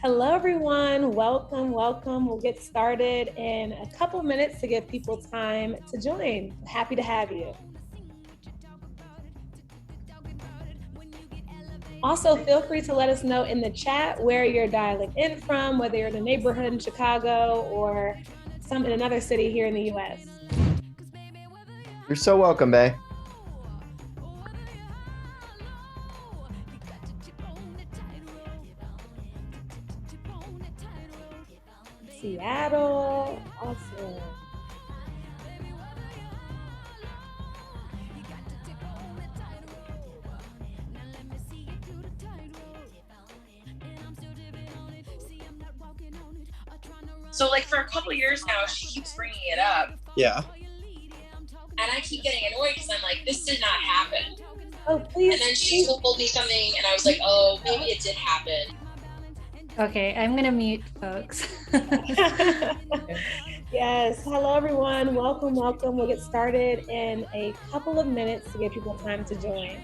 Hello, everyone. Welcome, welcome. We'll get started in a couple minutes to give people time to join. Happy to have you. Also, feel free to let us know in the chat where you're dialing in from, whether you're in a neighborhood in Chicago or some in another city here in the US. You're so welcome, Bae. Seattle, awesome. So like for a couple of years now, she keeps bringing it up. Yeah. And I keep getting annoyed because I'm like, this did not happen. Oh, please. And then she told me something and I was like, oh, maybe it did happen. Okay, I'm gonna mute folks. Yes, hello everyone. Welcome, welcome. We'll get started in a couple of minutes to give people time to join.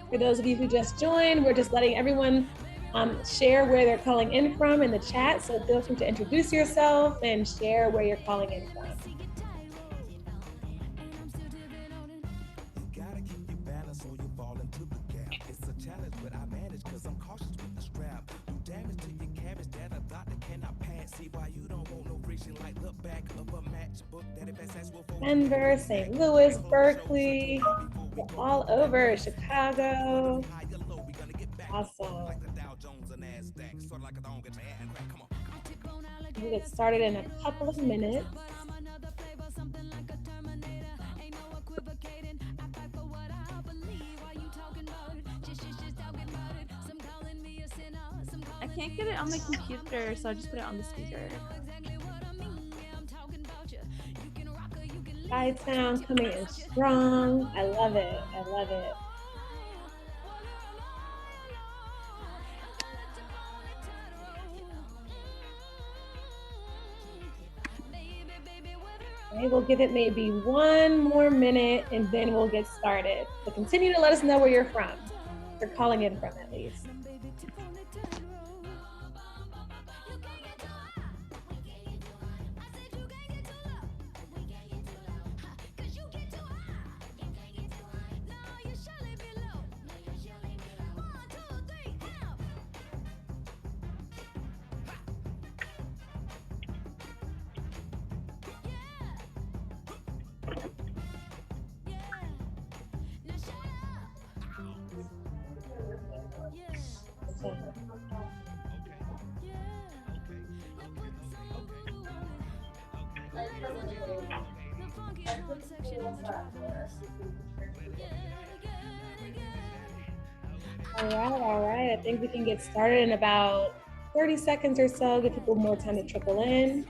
For those of you who just joined, we're just letting everyone share where they're calling in from in the chat. So feel free to introduce yourself and share where you're calling in from. Denver, St. Louis, Berkeley, all over Chicago. Awesome. We'll get started in a couple of minutes. I can't get it on my computer, so I'll just put it on the speaker. Chi-Town coming in strong. I love it. I love it. Okay, we'll give it maybe one more minute and then we'll get started. So continue to let us know where you're from. You're calling in from at least. All right. I think we can get started in about 30 seconds or so, give people more time to trickle in.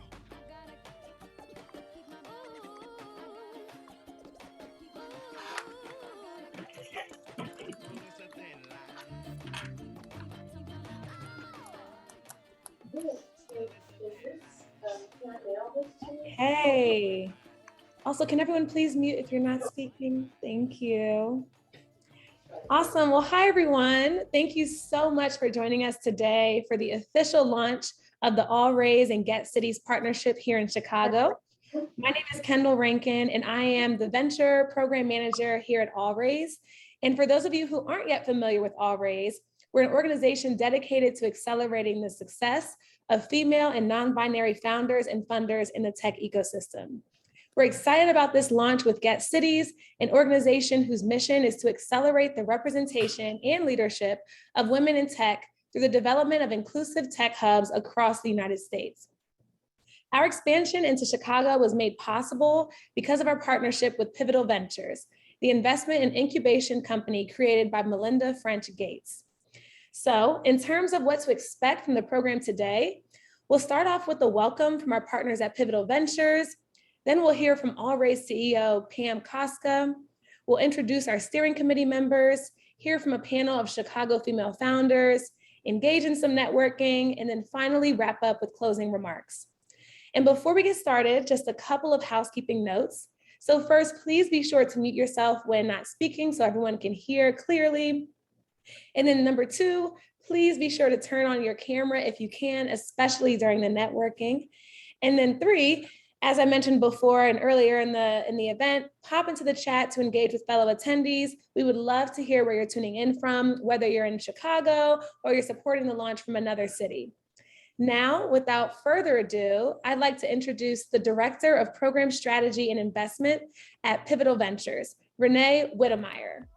Hey. Also, can everyone please mute if you're not speaking? Thank you. Awesome. Well, hi, everyone. Thank you so much for joining us today for the official launch of the All Raise and Get Cities partnership here in Chicago. My name is Kendall Rankin, and I am the Venture Program Manager here at All Raise. And for those of you who aren't yet familiar with All Raise, we're an organization dedicated to accelerating the success of female and non-binary founders and funders in the tech ecosystem. We're excited about this launch with Get Cities, an organization whose mission is to accelerate the representation and leadership of women in tech through the development of inclusive tech hubs across the United States. Our expansion into Chicago was made possible because of our partnership with Pivotal Ventures, the investment and incubation company created by Melinda French Gates. So in terms of what to expect from the program today, we'll start off with a welcome from our partners at Pivotal Ventures. Then we'll hear from All Raise CEO Pam Kostka. We'll introduce our steering committee members, hear from a panel of Chicago female founders, engage in some networking, and then finally wrap up with closing remarks. And before we get started, just a couple of housekeeping notes. So first, please be sure to mute yourself when not speaking so everyone can hear clearly. And then number two, please be sure to turn on your camera if you can, especially during the networking. And then three, as I mentioned before and earlier in the event, pop into the chat to engage with fellow attendees. We would love to hear where you're tuning in from, whether you're in Chicago or you're supporting the launch from another city. Now, without further ado, I'd like to introduce the Director of Program Strategy and Investment at Pivotal Ventures, Renee Wittemyer.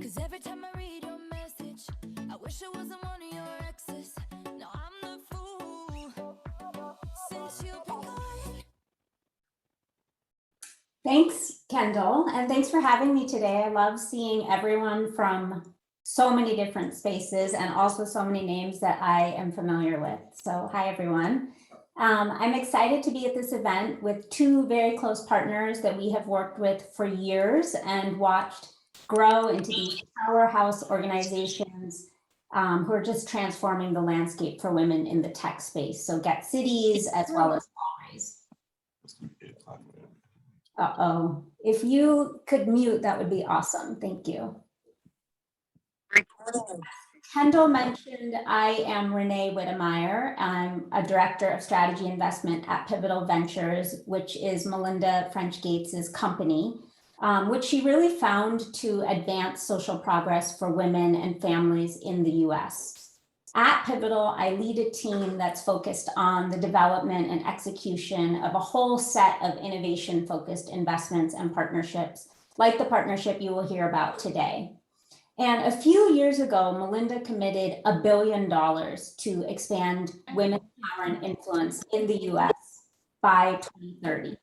Cause every time I read your message, I wish I wasn't one of your exes. Now I'm the fool. Since you've been gone. Thanks, Kendall, and thanks for having me today. I love seeing everyone from so many different spaces and also so many names that I am familiar with. So hi, everyone. I'm excited to be at this event with two very close partners that we have worked with for years and watched grow into these powerhouse organizations who are just transforming the landscape for women in the tech space. So Get Cities as well as Always. Uh-oh, if you could mute, that would be awesome. Thank you. Kendall mentioned I am Renee Wittemyer. I'm a Director of Strategy Investment at Pivotal Ventures, which is Melinda French Gates's company, which she really found to advance social progress for women and families in the US. At Pivotal, I lead a team that's focused on the development and execution of a whole set of innovation-focused investments and partnerships, like the partnership you will hear about today. And a few years ago, Melinda committed $1 billion to expand women's power and influence in the US by 2030.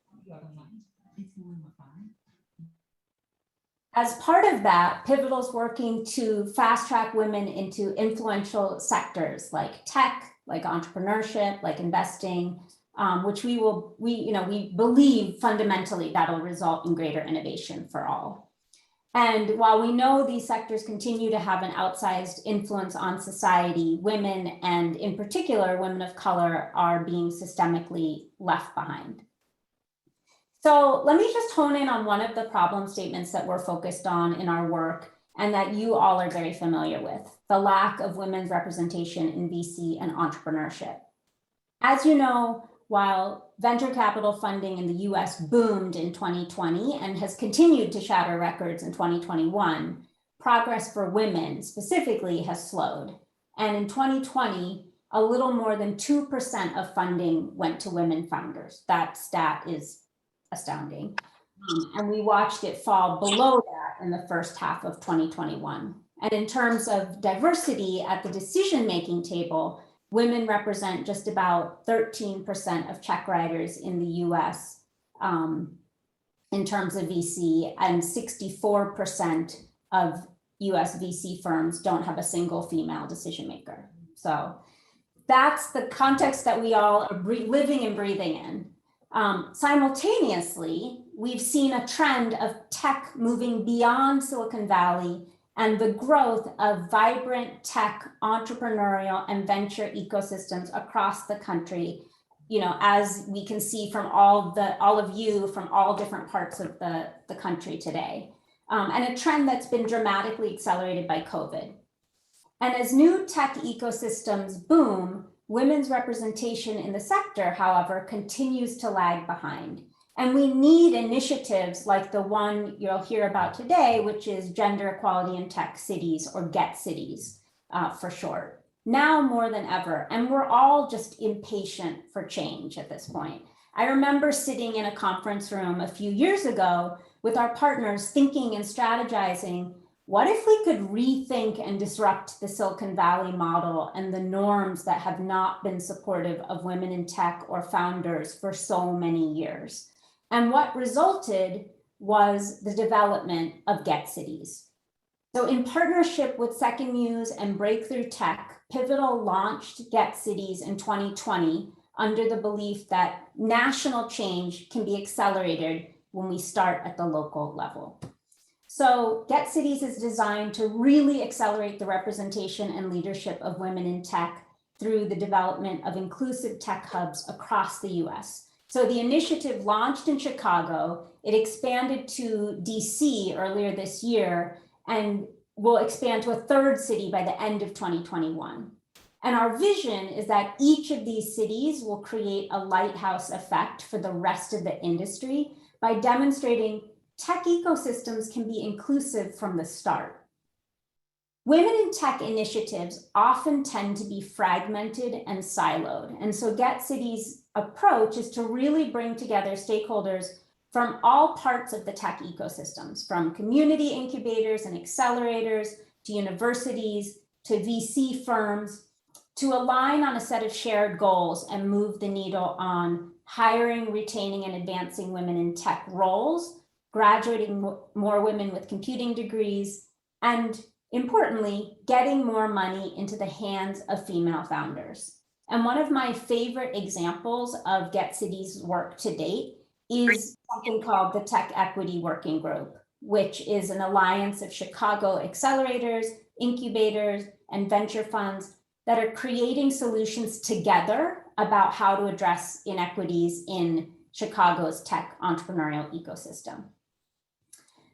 As part of that, Pivotal's working to fast track women into influential sectors like tech, like entrepreneurship, like investing, which we believe fundamentally that'll result in greater innovation for all. And while we know these sectors continue to have an outsized influence on society, women, and in particular, women of color, are being systemically left behind. So let me just hone in on one of the problem statements that we're focused on in our work and that you all are very familiar with, the lack of women's representation in VC and entrepreneurship. As you know, while venture capital funding in the US boomed in 2020 and has continued to shatter records in 2021, progress for women specifically has slowed. And in 2020, a little more than 2% of funding went to women founders. That stat is astounding. And we watched it fall below that in the first half of 2021. And in terms of diversity at the decision-making table, women represent just about 13% of check writers in the US in terms of VC, and 64% of US VC firms don't have a single female decision maker. So that's the context that we all are living and breathing in. Simultaneously, we've seen a trend of tech moving beyond Silicon Valley and the growth of vibrant tech, entrepreneurial, and venture ecosystems across the country, as we can see from all of you from all different parts of the country today. And a trend that's been dramatically accelerated by COVID. And as new tech ecosystems boom, women's representation in the sector, however, continues to lag behind. And we need initiatives like the one you'll hear about today, which is Gender Equality in Tech Cities, or Get Cities for short, now more than ever. And we're all just impatient for change at this point. I remember sitting in a conference room a few years ago with our partners thinking and strategizing, what if we could rethink and disrupt the Silicon Valley model and the norms that have not been supportive of women in tech or founders for so many years? And what resulted was the development of Get Cities. So in partnership with Second Muse and Breakthrough Tech, Pivotal launched Get Cities in 2020 under the belief that national change can be accelerated when we start at the local level. So Get Cities is designed to really accelerate the representation and leadership of women in tech through the development of inclusive tech hubs across the US. So the initiative launched in Chicago, it expanded to DC earlier this year, and will expand to a third city by the end of 2021. And our vision is that each of these cities will create a lighthouse effect for the rest of the industry by demonstrating tech ecosystems can be inclusive from the start. Women in tech initiatives often tend to be fragmented and siloed. And so Get City's approach is to really bring together stakeholders from all parts of the tech ecosystems, from community incubators and accelerators to universities to VC firms, to align on a set of shared goals and move the needle on hiring, retaining, and advancing women in tech roles, graduating more women with computing degrees, and importantly, getting more money into the hands of female founders. And one of my favorite examples of Get City's work to date is something called the Tech Equity Working Group, which is an alliance of Chicago accelerators, incubators, and venture funds that are creating solutions together about how to address inequities in Chicago's tech entrepreneurial ecosystem.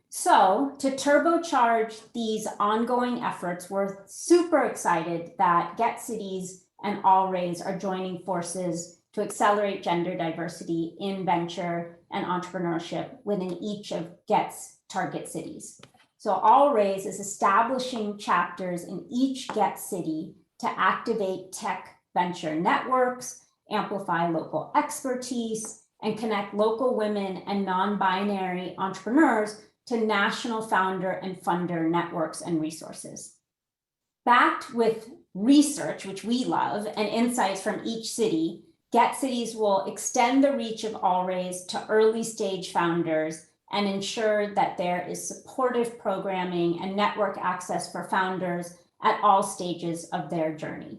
So to turbocharge these ongoing efforts, we're super excited that Get Cities and Allraise are joining forces to accelerate gender diversity in venture and entrepreneurship within each of Get's target cities. So Allraise is establishing chapters in each Get City to activate tech venture networks, amplify local expertise, and connect local women and non-binary entrepreneurs to national founder and funder networks and resources. Backed with research, which we love, and insights from each city, Get Cities will extend the reach of Allraise to early stage founders and ensure that there is supportive programming and network access for founders at all stages of their journey.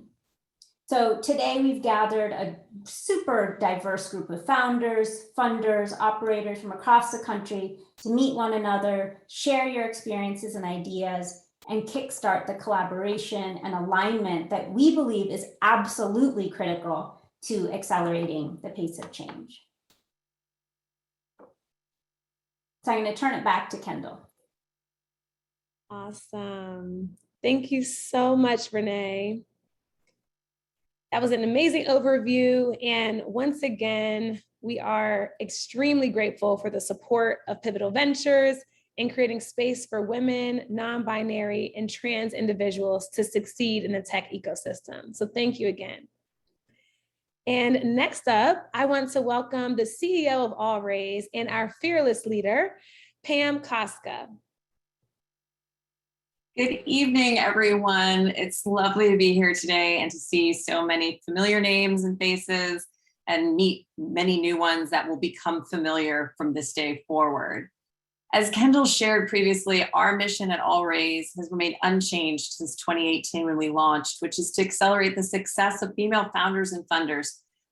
So today we've gathered a super diverse group of founders, funders, operators from across the country to meet one another, share your experiences and ideas, and kickstart the collaboration and alignment that we believe is absolutely critical to accelerating the pace of change. So I'm going to turn it back to Kendall. Awesome. Thank you so much, Renee. That was an amazing overview. And once again, we are extremely grateful for the support of Pivotal Ventures in creating space for women, non-binary, and trans individuals to succeed in the tech ecosystem. So thank you again. And next up, I want to welcome the CEO of Allraise and our fearless leader, Pam Kostka. Good evening, everyone. It's lovely to be here today and to see so many familiar names and faces and meet many new ones that will become familiar from this day forward. As Kendall shared previously, our mission at Allraise has remained unchanged since 2018 when we launched, which is to accelerate the success of female founders and funders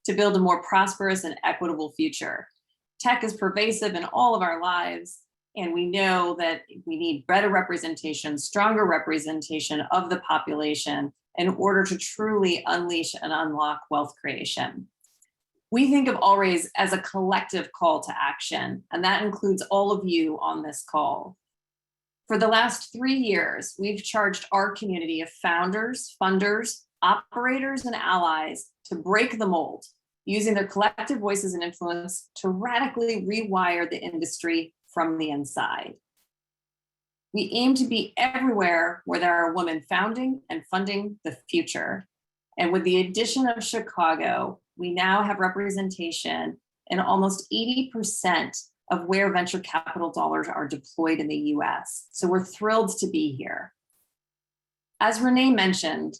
to build a more prosperous and equitable future. Tech is pervasive in all of our lives, and we know that we need better representation, stronger representation of the population in order to truly unleash and unlock wealth creation. We think of Allraise as a collective call to action, and that includes all of you on this call. For the last 3 years, we've charged our community of founders, funders, operators, and allies to break the mold, using their collective voices and influence to radically rewire the industry from the inside. We aim to be everywhere where there are women founding and funding the future. And with the addition of Chicago, we now have representation in almost 80% of where venture capital dollars are deployed in the US. So we're thrilled to be here. As Renee mentioned,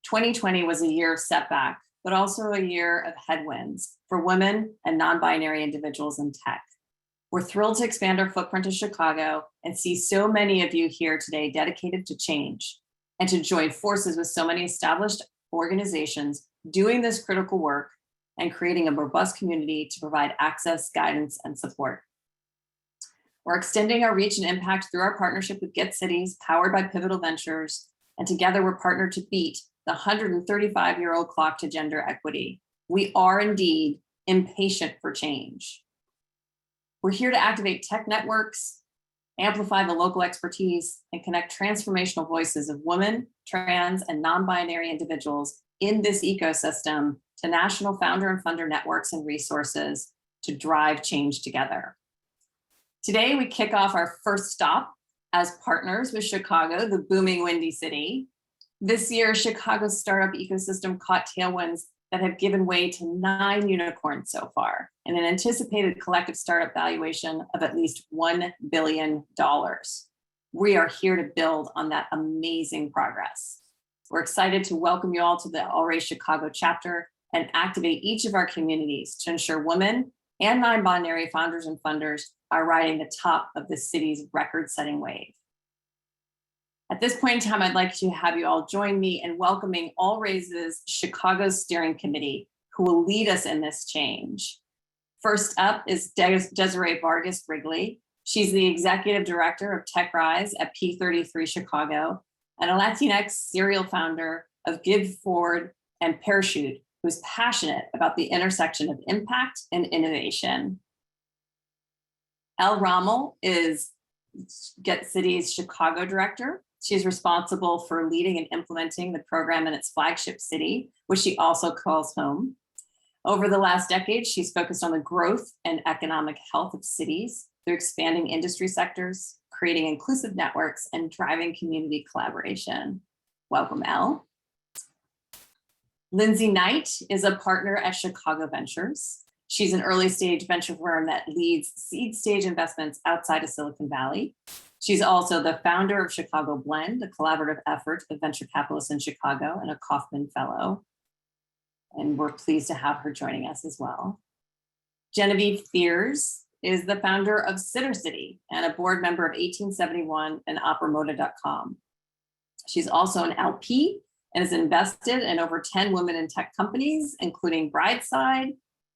2020 was a year of setback, but also a year of headwinds for women and non-binary individuals in tech. We're thrilled to expand our footprint to Chicago and see so many of you here today dedicated to change and to join forces with so many established organizations doing this critical work and creating a robust community to provide access, guidance, and support. We're extending our reach and impact through our partnership with Get Cities, powered by Pivotal Ventures, and together we're partnered to beat the 135-year-old clock to gender equity. We are indeed impatient for change. We're here to activate tech networks, amplify the local expertise, and connect transformational voices of women, trans, and non-binary individuals in this ecosystem to national founder and funder networks and resources to drive change together. Today, we kick off our first stop as partners with Chicago, the booming Windy City. This year, Chicago's startup ecosystem caught tailwinds that have given way to 9 unicorns so far, and an anticipated collective startup valuation of at least $1 billion. We are here to build on that amazing progress. We're excited to welcome you all to the Already-Chicago chapter and activate each of our communities to ensure women and non-binary founders and funders are riding the top of the city's record-setting wave. At this point in time, I'd like to have you all join me in welcoming All Raise's Chicago Steering Committee, who will lead us in this change. First up is Desiree Vargas Wrigley. She's the Executive Director of Tech Rise at P33 Chicago, and a Latinx serial founder of Give Forward and Parachute, who's passionate about the intersection of impact and innovation. Elle Ramel is Get City's Chicago Director. She's responsible for leading and implementing the program in its flagship city, which she also calls home. Over the last decade, she's focused on the growth and economic health of cities through expanding industry sectors, creating inclusive networks, and driving community collaboration. Welcome, Elle. Lindsay Knight is a partner at Chicago Ventures. She's an early stage venture firm that leads seed stage investments outside of Silicon Valley. She's also the founder of Chicago Blend, a collaborative effort of venture capitalists in Chicago, and a Kauffman Fellow. And we're pleased to have her joining us as well. Genevieve Fears is the founder of Sitter City and a board member of 1871 and operamoda.com. She's also an LP and has invested in over 10 women in tech companies, including Brideside,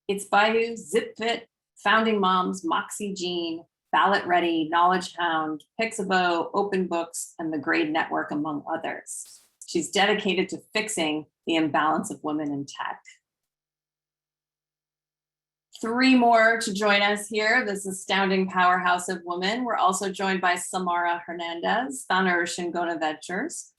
It's Bayou, ZipFit, Founding Moms, Moxie Jean, Ballot Ready, Knowledge Hound, Pixabo, Open Books, and the Grade Network, among others. She's dedicated to fixing the imbalance of women in tech. 3 more to join us here, this astounding powerhouse of women. We're also joined by Somera Hernandez, founder of Shingona Ventures,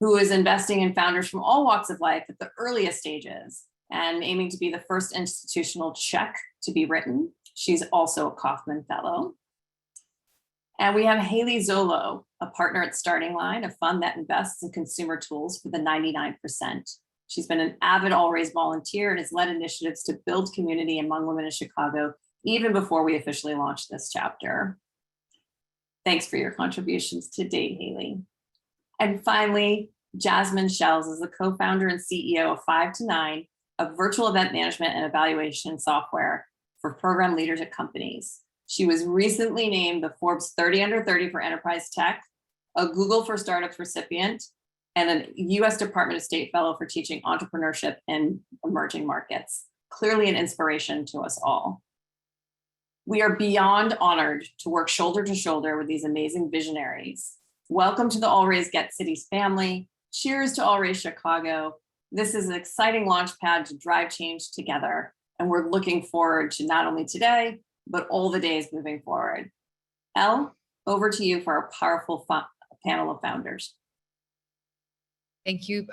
who is investing in founders from all walks of life at the earliest stages and aiming to be the first institutional check to be written. She's also a Kauffman Fellow. And we have Haley Zolo, a partner at Starting Line, a fund that invests in consumer tools for the 99%. She's been an avid All Raise volunteer and has led initiatives to build community among women in Chicago, even before we officially launched this chapter. Thanks for your contributions to date, Haley. And finally, Jasmine Shells is the co-founder and CEO of 5 to 9, a virtual event management and evaluation software for program leaders at companies. She was recently named the Forbes 30 Under 30 for Enterprise Tech, a Google for Startups recipient, and a US Department of State Fellow for teaching entrepreneurship in emerging markets. Clearly an inspiration to us all. We are beyond honored to work shoulder to shoulder with these amazing visionaries. Welcome to the All Raise Get Cities family. Cheers to All Raise Chicago. This is an exciting launch pad to drive change together. And we're looking forward to not only today, but all the days moving forward. Elle, over to you for our powerful panel of founders. Thank you,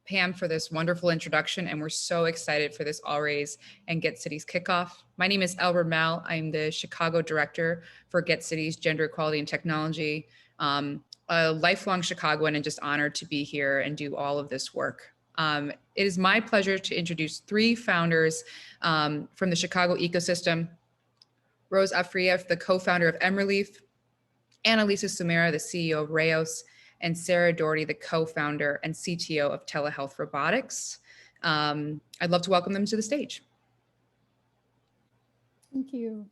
Pam, for this wonderful introduction. And we're so excited for this All Raise and Get Cities kickoff. My name is Elle Ramel. I'm the Chicago Director for Get Cities Gender Equality and Technology. A lifelong Chicagoan and just honored to be here and do all of this work. It is my pleasure to introduce 3 founders from the Chicago ecosystem. Rose Afriyie, the co-founder of mRelief, Annalisa Somera, the CEO of Rhaeos, and Sarah Doherty, the co-founder and CTO of TeleHealthRobotics. I'd love to welcome them to the stage. Thank you.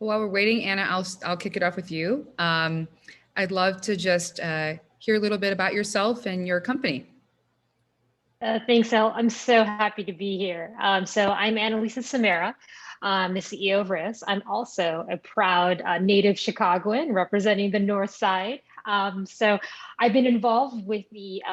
While we're waiting, Anna, I'll kick it off with you. I'd love to just hear a little bit about yourself and your company. Thanks, Elle. I'm so happy to be here. So I'm Annalisa Somera. I'm the CEO of Rhaeos. I'm also a proud native Chicagoan representing the North Side. So I've been involved with the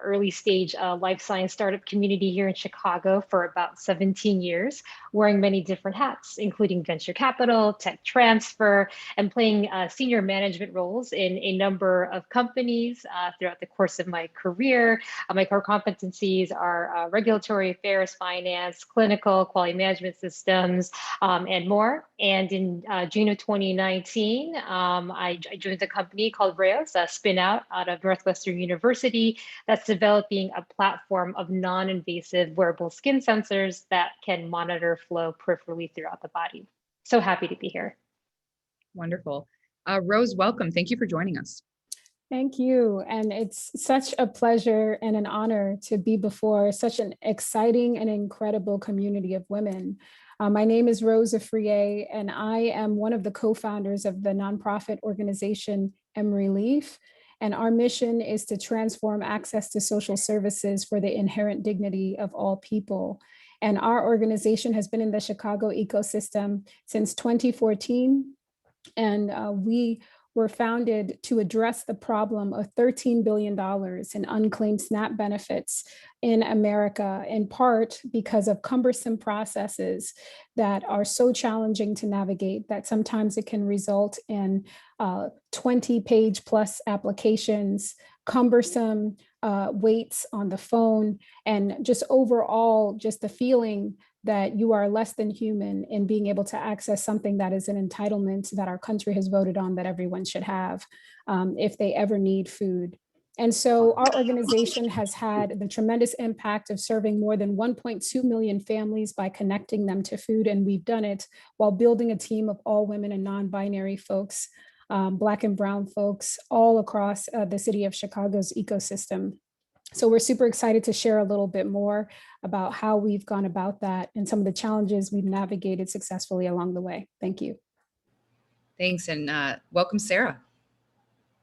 early stage life science startup community here in Chicago for about 17 years, wearing many different hats, including venture capital, tech transfer, and playing senior management roles in a number of companies throughout the course of my career. My core competencies are regulatory affairs, finance, clinical, quality management systems, and more. And in June of 2019, I joined a company called Rhaeos, a spin out of Northwestern University that's developing a platform of non-invasive wearable skin sensors that can monitor flow peripherally throughout the body. So happy to be here. Wonderful. Rose, welcome. Thank you for joining us. Thank you. And it's such a pleasure and an honor to be before such an exciting and incredible community of women. My name is Rose Afriyie, and I am one of the co-founders of the nonprofit organization mRelief. And our mission is to transform access to social services for the inherent dignity of all people. And our organization has been in the Chicago ecosystem since 2014. And we were founded to address the problem of $13 billion in unclaimed SNAP benefits in America, in part because of cumbersome processes that are so challenging to navigate that sometimes it can result in 20-page plus applications, cumbersome waits on the phone, and just overall, just the feeling that you are less than human in being able to access something that is an entitlement that our country has voted on that everyone should have if they ever need food. And so our organization has had the tremendous impact of serving more than 1.2 million families by connecting them to food. And we've done it while building a team of all women and non-binary folks, Black and Brown folks, all across the city of Chicago's ecosystem. So we're super excited to share a little bit more about how we've gone about that and some of the challenges we've navigated successfully along the way. Thank you. Thanks, and welcome, Sarah.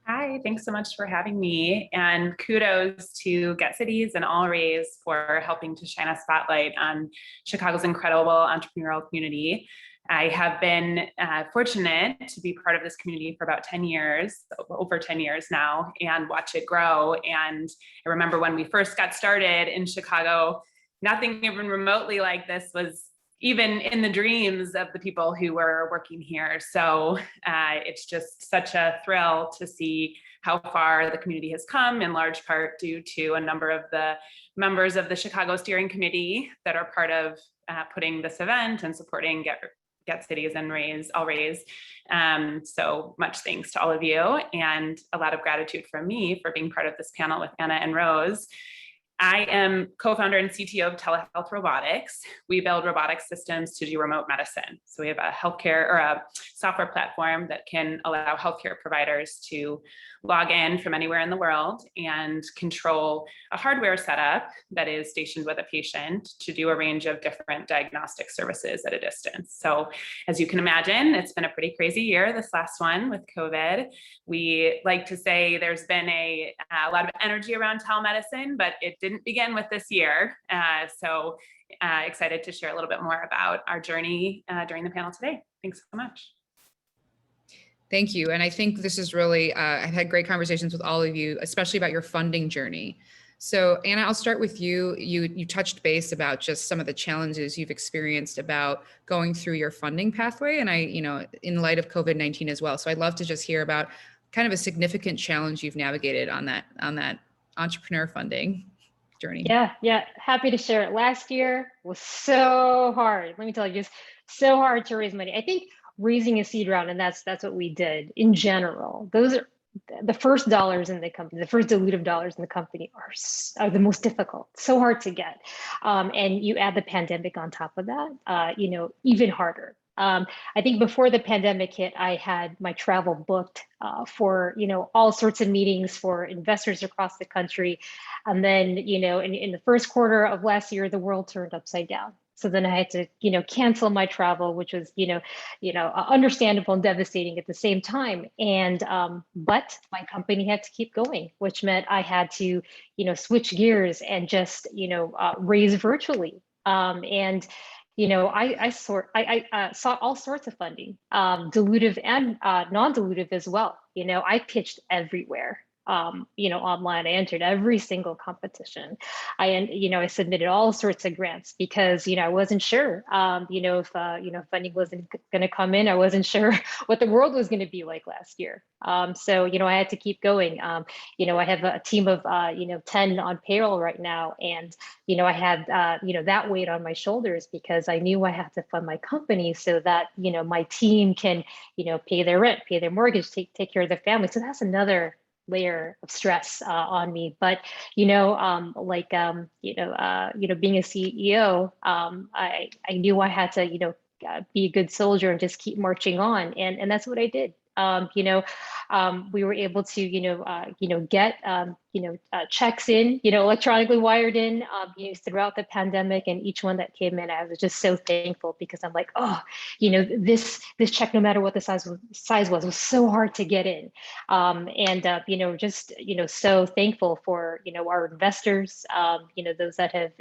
Hi, thanks so much for having me, and kudos to Get Cities and All Raise for helping to shine a spotlight on Chicago's incredible entrepreneurial community. I have been fortunate to be part of this community for about 10 years, over 10 years now, and watch it grow. And I remember when we first got started in Chicago, nothing even remotely like this was even in the dreams of the people who were working here. So it's just such a thrill to see how far the community has come, in large part due to a number of the members of the Chicago Steering Committee that are part of putting this event and supporting Get Cities and All Raise. So much thanks to all of you, and a lot of gratitude from me for being part of this panel with Anna and Rose. I am co-founder and CTO of TeleHealthRobotics. We build robotic systems to do remote medicine. So we have a healthcare or a software platform that can allow healthcare providers to log in from anywhere in the world and control a hardware setup that is stationed with a patient to do a range of different diagnostic services at a distance. So as you can imagine, it's been a pretty crazy year, this last one with COVID. We like to say there's been a lot of energy around telemedicine, but it didn't begin with this year. So excited to share a little bit more about our journey during the panel today. Thanks so much. Thank you. And I think this is really, I've had great conversations with all of you, especially about your funding journey. So Anna, I'll start with you. You touched base about just some of the challenges you've experienced about going through your funding pathway. And in light of COVID-19 as well. So I'd love to just hear about kind of a significant challenge you've navigated on that entrepreneur funding journey. Yeah, happy to share it. Last year was so hard. Let me tell you, just so hard to raise money. I think raising a seed round, and that's what we did in general. Those are the first dollars in the company, the first dilutive dollars in the company are the most difficult, so hard to get. And you add the pandemic on top of that, even harder. I think before the pandemic hit, I had my travel booked for, all sorts of meetings for investors across the country. And then, in the first quarter of last year, the world turned upside down. So then I had to, cancel my travel, which was, understandable and devastating at the same time. And, but my company had to keep going, which meant I had to, switch gears and just, raise virtually. And, I saw all sorts of funding, dilutive and non-dilutive as well. I pitched everywhere. Online. I entered every single competition. I submitted all sorts of grants because, I wasn't sure, if, funding wasn't going to come in. I wasn't sure what the world was going to be like last year. So, I had to keep going. I have a team of, 10 on payroll right now. And, I had, that weight on my shoulders because I knew I had to fund my company so that, my team can, pay their rent, pay their mortgage, take care of their family. So that's another layer of stress on me. But being a CEO, I knew I had to be a good soldier and just keep marching on, and that's what I did. We were able to get checks in, electronically wired in, throughout the pandemic, and each one that came in, I was just so thankful because I'm like, oh, this check, no matter what the size was so hard to get in, so thankful for our investors, those that have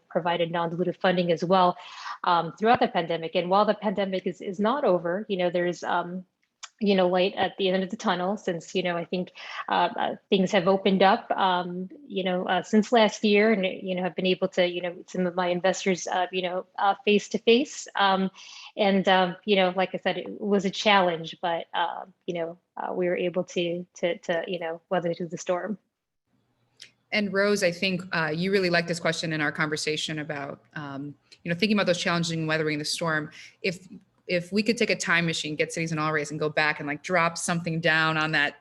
provided non-dilutive funding as well throughout the pandemic. And while the pandemic is not over, there's light at the end of the tunnel, since I think things have opened up since last year, and have been able to some of my investors face to face, and like I said, it was a challenge, but we were able to weather through the storm. And Rose, I think you really like this question in our conversation about thinking about those challenges and weathering the storm. If we could take a time machine, get Cities in All Rays, and go back and drop something down on that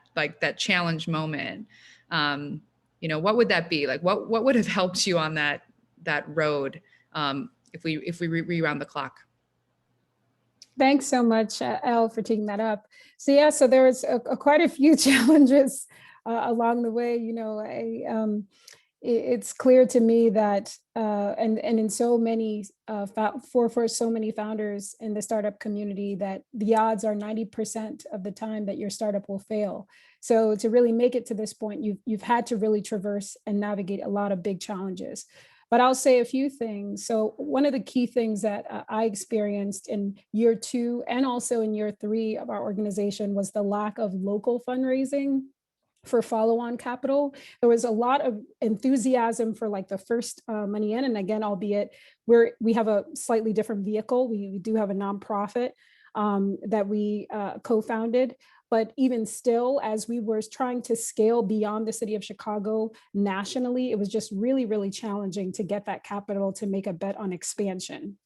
challenge moment, what would that be? What would have helped you on that road if we rewound the clock? Thanks so much, Elle, for taking that up. So yeah, so there was quite a few challenges along the way. It's clear to me that, and in so many, for so many founders in the startup community, that the odds are 90% of the time that your startup will fail. So to really make it to this point, you've had to really traverse and navigate a lot of big challenges. But I'll say a few things. So one of the key things that I experienced in year 2 and also in year 3 of our organization was the lack of local fundraising for follow-on capital. There was a lot of enthusiasm for the first money in, and again, albeit we have a slightly different vehicle. We do have a nonprofit that we co-founded, but even still, as we were trying to scale beyond the city of Chicago nationally, it was just really, really challenging to get that capital to make a bet on expansion.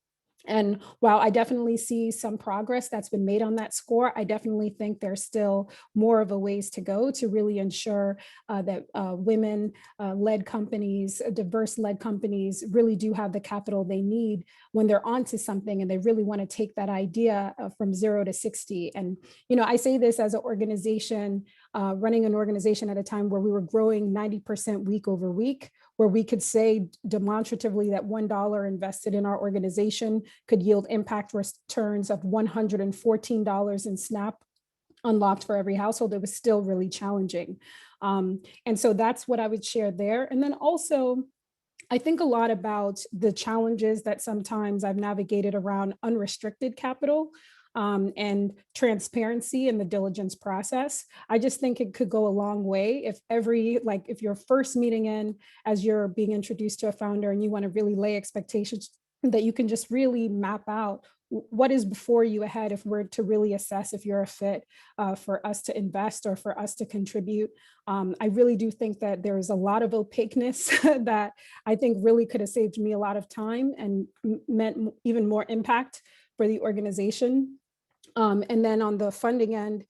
And while I definitely see some progress that's been made on that score, I definitely think there's still more of a ways to go to really ensure that women-led companies, diverse-led companies really do have the capital they need when they're onto something and they really want to take that idea from 0 to 60. And, I say this as an organization, running an organization at a time where we were growing 90% week over week, where we could say demonstratively that $1 invested in our organization could yield impact returns of $114 in SNAP unlocked for every household. It was still really challenging. And so that's what I would share there. And then also, I think a lot about the challenges that sometimes I've navigated around unrestricted capital. And transparency in the diligence process. I just think it could go a long way if you're first meeting in as you're being introduced to a founder and you want to really lay expectations, that you can just really map out what is before you ahead if we're to really assess if you're a fit for us to invest or for us to contribute. I really do think that there is a lot of opaqueness that I think really could have saved me a lot of time and meant even more impact for the organization. And then on the funding end,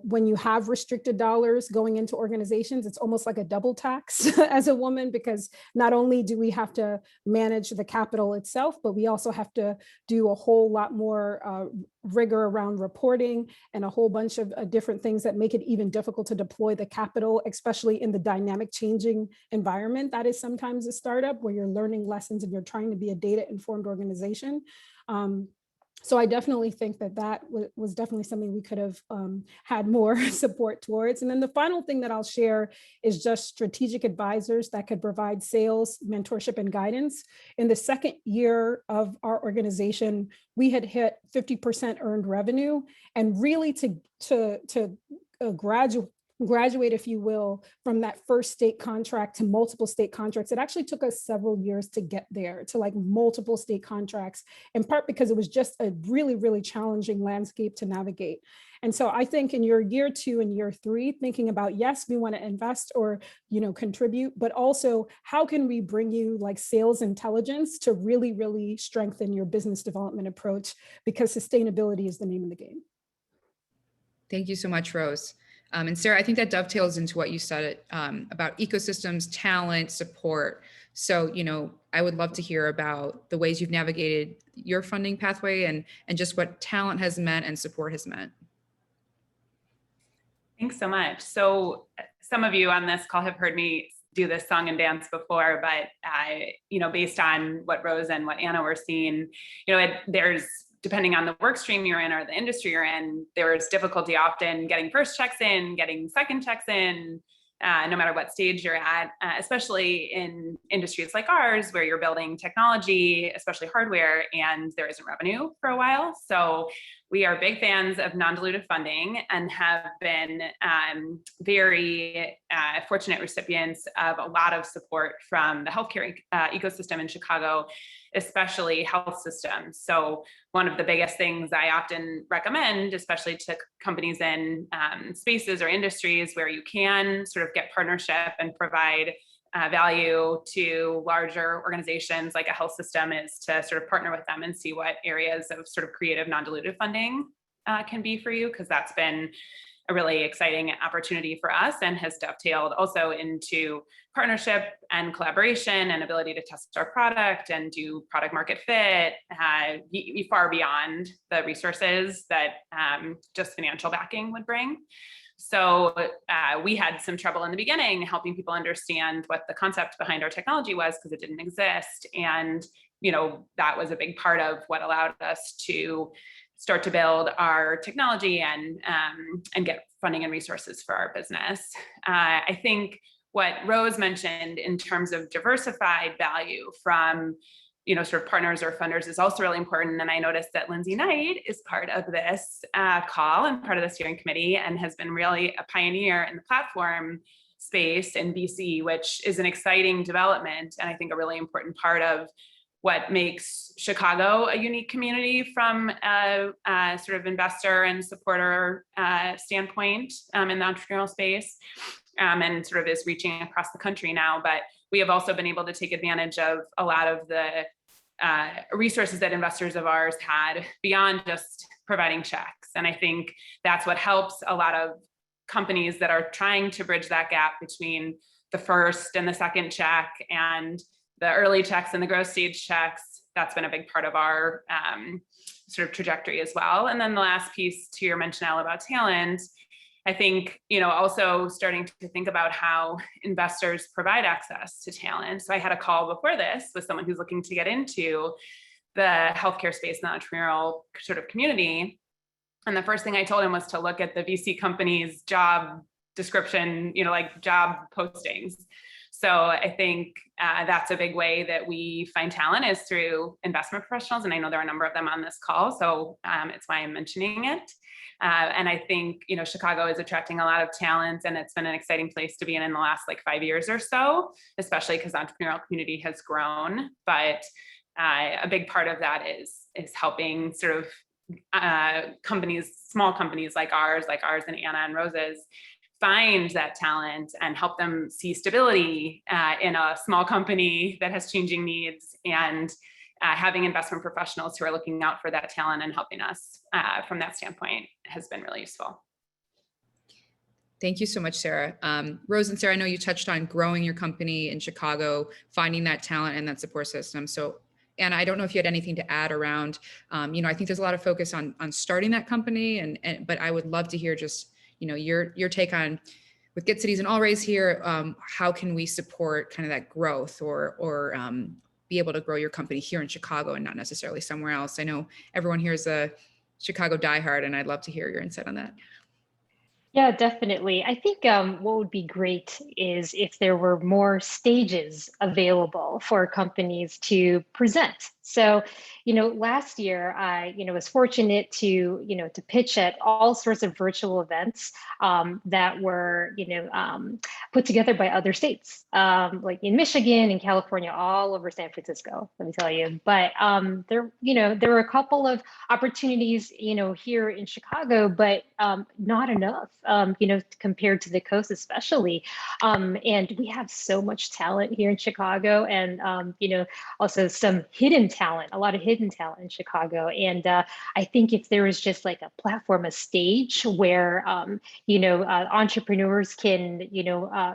when you have restricted dollars going into organizations, it's almost like a double tax as a woman, because not only do we have to manage the capital itself, but we also have to do a whole lot more rigor around reporting and a whole bunch of different things that make it even difficult to deploy the capital, especially in the dynamic changing environment that is sometimes a startup, where you're learning lessons and you're trying to be a data-informed organization. So I definitely think that was definitely something we could have had more support towards. And then the final thing that I'll share is just strategic advisors that could provide sales, mentorship, and guidance. In the second year of our organization, we had hit 50% earned revenue, and really to graduate, if you will, from that first state contract to multiple state contracts. It actually took us several years to get there to like multiple state contracts, in part because it was just a really, really challenging landscape to navigate. And so I think in your year 2 and year 3, thinking about, yes, we want to invest or, contribute, but also how can we bring you like sales intelligence to really, really strengthen your business development approach, because sustainability is the name of the game. Thank you so much, Rose. And Sarah, I think that dovetails into what you said about ecosystems, talent, support. So, I would love to hear about the ways you've navigated your funding pathway and just what talent has meant and support has meant. Thanks so much. So some of you on this call have heard me do this song and dance before, but based on what Rose and what Anna were seeing, there's, depending on the work stream you're in or the industry you're in, there's difficulty often getting first checks in, getting second checks in, no matter what stage you're at, especially in industries like ours, where you're building technology, especially hardware, and there isn't revenue for a while. So we are big fans of non-dilutive funding and have been very fortunate recipients of a lot of support from the healthcare ecosystem in Chicago, especially health systems. So one of the biggest things I often recommend, especially to companies in spaces or industries where you can sort of get partnership and provide value to larger organizations like a health system, is to sort of partner with them and see what areas of sort of creative non-dilutive funding can be for you, because that's been a really exciting opportunity for us and has dovetailed also into partnership and collaboration and ability to test our product and do product market fit, far beyond the resources that just financial backing would bring. So we had some trouble in the beginning helping people understand what the concept behind our technology was, because it didn't exist. And, that was a big part of what allowed us to start to build our technology and get funding and resources for our business. I think what Rose mentioned in terms of diversified value from sort of partners or funders is also really important. And I noticed that Lindsay Knight is part of this call and part of the steering committee, and has been really a pioneer in the platform space in VC, which is an exciting development. And I think a really important part of what makes Chicago a unique community from a sort of investor and supporter standpoint in the entrepreneurial space, and sort of is reaching across the country now. But we have also been able to take advantage of a lot of the resources that investors of ours had beyond just providing checks. And I think that's what helps a lot of companies that are trying to bridge that gap between the first and the second check and the early checks and the growth stage checks. That's been a big part of our sort of trajectory as well. And then the last piece to your mention, Elle, about talent, I think, also starting to think about how investors provide access to talent. So I had a call before this with someone who's looking to get into the healthcare space and the entrepreneurial sort of community. And the first thing I told him was to look at the VC company's job description, like job postings. So I think that's a big way that we find talent, is through investment professionals. And I know there are a number of them on this call, so it's why I'm mentioning it. And I think, Chicago is attracting a lot of talent, and it's been an exciting place to be in the last 5 years or so, especially because the entrepreneurial community has grown. But a big part of that is helping sort of companies, small companies like ours and Anna and Rose's, find that talent and help them see stability in a small company that has changing needs, and having investment professionals who are looking out for that talent and helping us from that standpoint has been really useful. Thank you so much, Sarah. Rose and Sarah, I know you touched on growing your company in Chicago, finding that talent and that support system. So, Anna, I don't know if you had anything to add around, I think there's a lot of focus on starting that company, but I would love to hear just, your take on, with Get Cities and All Raise here, how can we support kind of that growth or be able to grow your company here in Chicago and not necessarily somewhere else? I know everyone here is a Chicago diehard, and I'd love to hear your insight on that. Yeah, definitely. I think what would be great is if there were more stages available for companies to present. So, last year I, was fortunate to, to pitch at all sorts of virtual events that were, put together by other states, like in Michigan and California, all over San Francisco, let me tell you. But there were a couple of opportunities, here in Chicago, but not enough, compared to the coast, especially. And we have so much talent here in Chicago, and also some hidden talent, a lot of hidden talent in Chicago. And I think if there was just like a platform, a stage where, entrepreneurs can,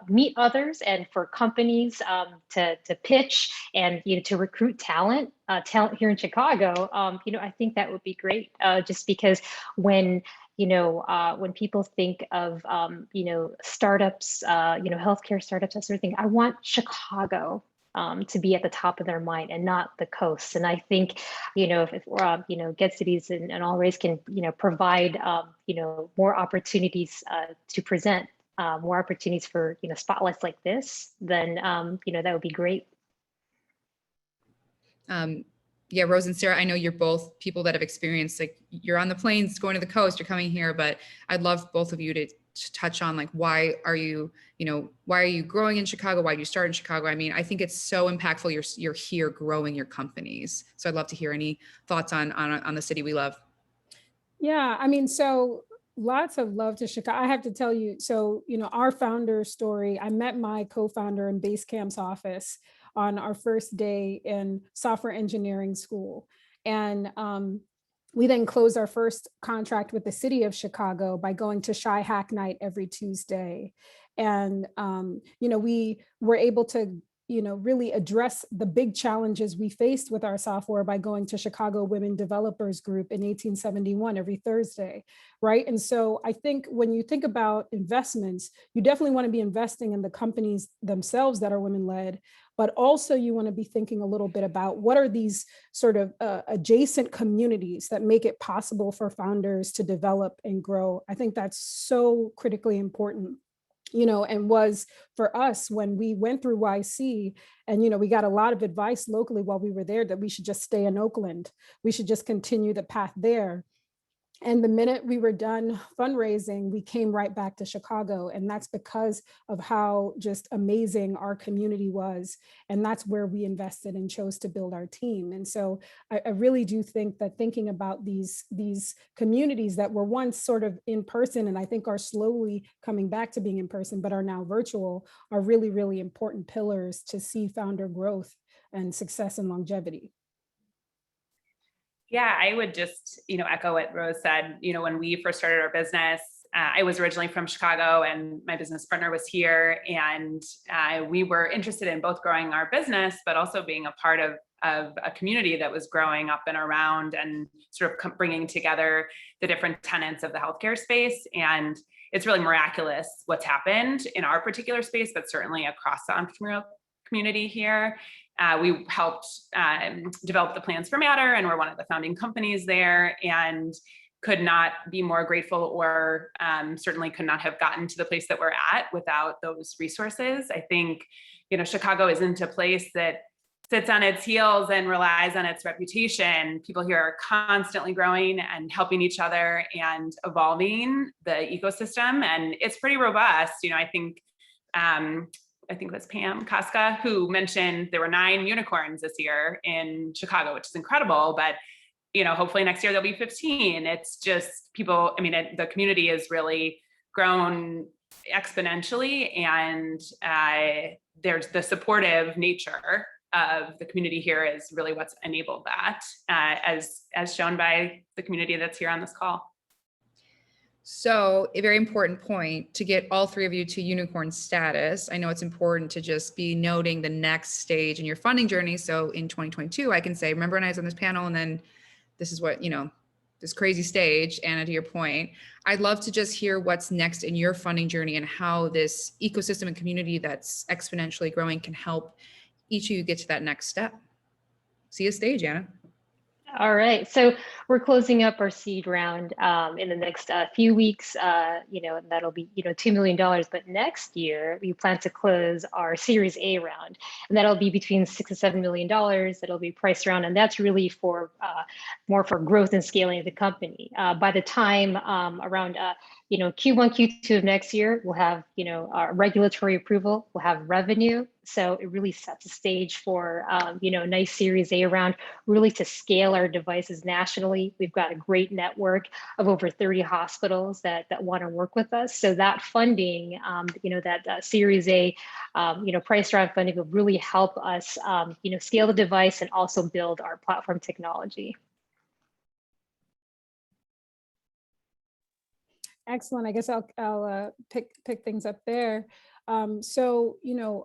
meet others, and for companies to pitch and, to recruit talent here in Chicago, I think that would be great, just because when people think of, startups, healthcare startups, that sort of thing, I want Chicago to be at the top of their mind and not the coast. And I think, if Get Cities and All Raise can, provide, more opportunities to present, more opportunities for, spotlights like this, then, that would be great. Yeah, Rose and Sarah, I know you're both people that have experienced, like, you're on the planes going to the coast, you're coming here, but I'd love both of you to touch on, like, why are you growing in Chicago? Why did you start in Chicago? I mean, I think it's so impactful. You're here growing your companies. So I'd love to hear any thoughts on the city we love. Yeah, I mean, so lots of love to Chicago. I have to tell you, so, our founder story, I met my co-founder in Basecamp's office on our first day in software engineering school. And we then closed our first contract with the city of Chicago by going to Shy Hack Night every Tuesday. And, we were able to, really address the big challenges we faced with our software by going to Chicago Women Developers Group in 1871 every Thursday, right? And so I think when you think about investments, you definitely want to be investing in the companies themselves that are women-led, but also you want to be thinking a little bit about what are these sort of adjacent communities that make it possible for founders to develop and grow. I think that's so critically important. And was for us when we went through YC, and, we got a lot of advice locally while we were there that we should just stay in Oakland. We should just continue the path there. And the minute we were done fundraising, we came right back to Chicago. And that's because of how just amazing our community was. And that's where we invested and chose to build our team. And so I really do think that thinking about these communities that were once sort of in person, and I think are slowly coming back to being in person, but are now virtual, are really, really important pillars to see founder growth and success and longevity. Yeah, I would just, echo what Rose said. When we first started our business, I was originally from Chicago and my business partner was here, and we were interested in both growing our business, but also being a part of a community that was growing up and around and sort of bringing together the different tenets of the healthcare space. And it's really miraculous what's happened in our particular space, but certainly across the entrepreneurial community here. We helped develop the plans for Matter, and we're one of the founding companies there, and could not be more grateful, or certainly could not have gotten to the place that we're at without those resources. I think, Chicago isn't a place that sits on its heels and relies on its reputation. People here are constantly growing and helping each other and evolving the ecosystem, and it's pretty robust. I think it was Pam Kostka who mentioned there were 9 unicorns this year in Chicago, which is incredible, but hopefully next year there'll be 15. It's just people, the community has really grown exponentially, and there's the supportive nature of the community here is really what's enabled that, as shown by the community that's here on this call. So a very important point to get all three of you to unicorn status. I know it's important to just be noting the next stage in your funding journey. So in 2022, I can say, remember when I was on this panel, and then this is what, this crazy stage. Anna, to your point, I'd love to just hear what's next in your funding journey and how this ecosystem and community that's exponentially growing can help each of you get to that next step. See a stage, Anna. All right, so we're closing up our seed round in the next few weeks. That'll be $2 million. But next year we plan to close our Series A round, and that'll be between $6 and $7 million. That'll be priced around, and that's really for more for growth and scaling of the company. By the time around Q1, Q2 of next year, we'll have our regulatory approval. We'll have revenue. So it really sets the stage for a nice Series A round, really to scale our devices nationally. We've got a great network of over 30 hospitals that want to work with us. So that funding, that Series A, price round funding will really help us, scale the device and also build our platform technology. Excellent. I guess I'll pick things up there. So,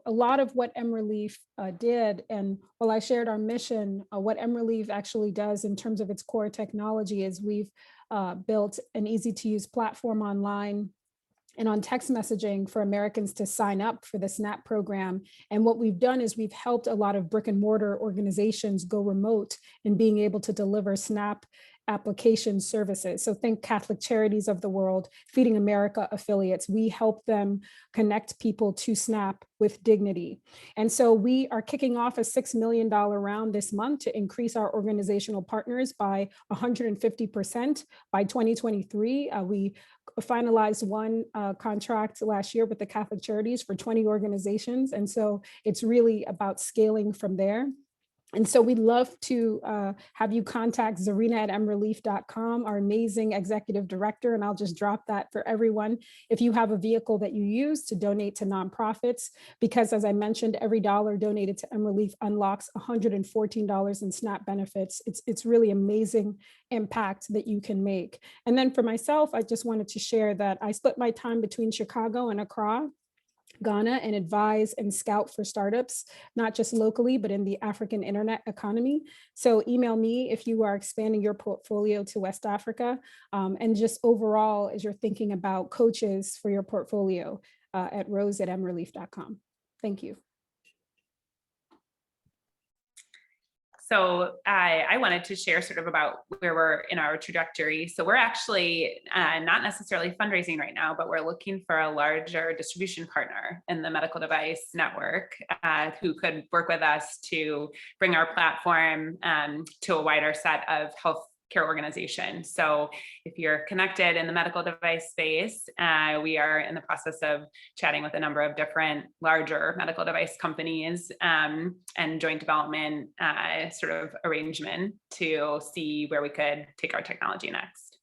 a lot of what mRelief did, and while I shared our mission, what mRelief actually does in terms of its core technology is we've built an easy to use platform online and on text messaging for Americans to sign up for the SNAP program. And what we've done is we've helped a lot of brick and mortar organizations go remote in being able to deliver SNAP application services. So think Catholic Charities of the world, Feeding America affiliates. We help them connect people to SNAP with dignity. And so we are kicking off a $6 million round this month to increase our organizational partners by 150% by 2023. We finalized one contract last year with the Catholic Charities for 20 organizations. And so it's really about scaling from there. And so we'd love to have you contact Zarina at mRelief.com, our amazing executive director, and I'll just drop that for everyone. If you have a vehicle that you use to donate to nonprofits, because as I mentioned, every dollar donated to mRelief unlocks $114 in SNAP benefits. It's really amazing impact that you can make. And then for myself, I just wanted to share that I split my time between Chicago and Accra, Ghana, and advise and scout for startups, not just locally, but in the African internet economy. So email me if you are expanding your portfolio to West Africa, and just overall, as you're thinking about coaches for your portfolio at rose@mrelief.com. Thank you. So I wanted to share sort of about where we're in our trajectory. So we're actually not necessarily fundraising right now, but we're looking for a larger distribution partner in the medical device network who could work with us to bring our platform to a wider set of healthcare organizations. So if you're connected in the medical device space, we are in the process of chatting with a number of different larger medical device companies and joint development sort of arrangement to see where we could take our technology next.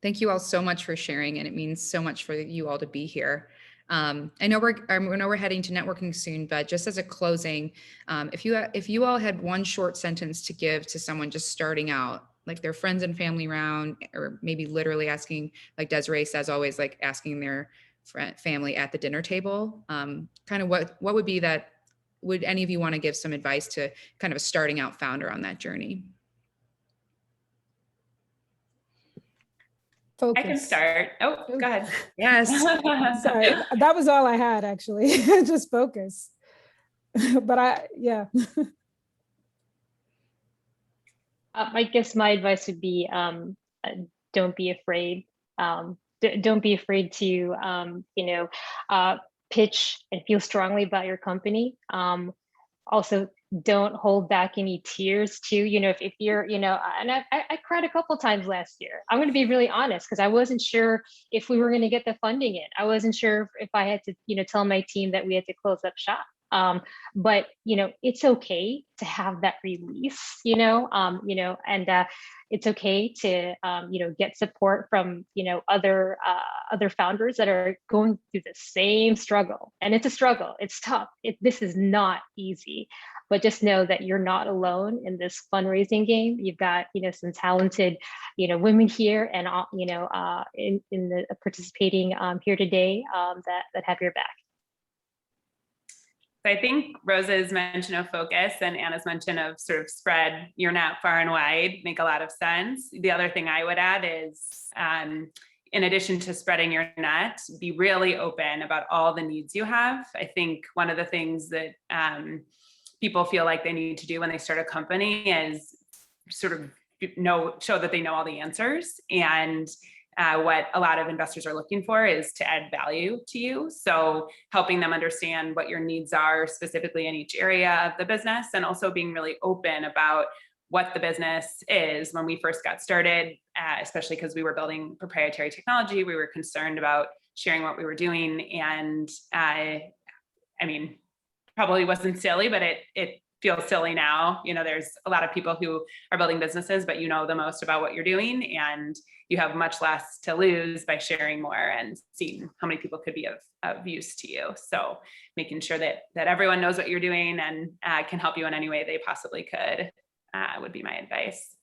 Thank you all so much for sharing, and it means so much for you all to be here. I know we're heading to networking soon, but just as a closing, if you all had one short sentence to give to someone just starting out, like their friends and family round, or maybe literally asking, like Desiree says always, like asking their family at the dinner table, kind of what would be that? Would any of you want to give some advice to kind of a starting out founder on that journey? Focus. I can start. Oh, go ahead. Yes. Sorry, that was all I had actually, just focus. But yeah. I guess my advice would be, don't be afraid. Don't be afraid to, pitch and feel strongly about your company. Also, don't hold back any tears too. If you're, and I cried a couple times last year. I'm going to be really honest, because I wasn't sure if we were going to get the funding in. I wasn't sure if I had to, tell my team that we had to close up shop. But it's okay to have that release, and it's okay to get support from other founders that are going through the same struggle. And it's a struggle. It's tough. This is not easy. But just know that you're not alone in this fundraising game. You've got some talented women here, and in the participating here today that have your back. I think Rosa's mention of focus and Anna's mention of sort of spread your net far and wide make a lot of sense. The other thing I would add is, in addition to spreading your net, be really open about all the needs you have. I think one of the things that people feel like they need to do when they start a company is sort of show that they know all the answers. And what a lot of investors are looking for is to add value to you. So helping them understand what your needs are specifically in each area of the business, and also being really open about what the business is. When we first got started, especially because we were building proprietary technology, we were concerned about sharing what we were doing. And I mean, probably wasn't silly, but it feels silly now. There's a lot of people who are building businesses, but the most about what you're doing, and you have much less to lose by sharing more and seeing how many people could be of use to you. So making sure that everyone knows what you're doing and can help you in any way they possibly could would be my advice.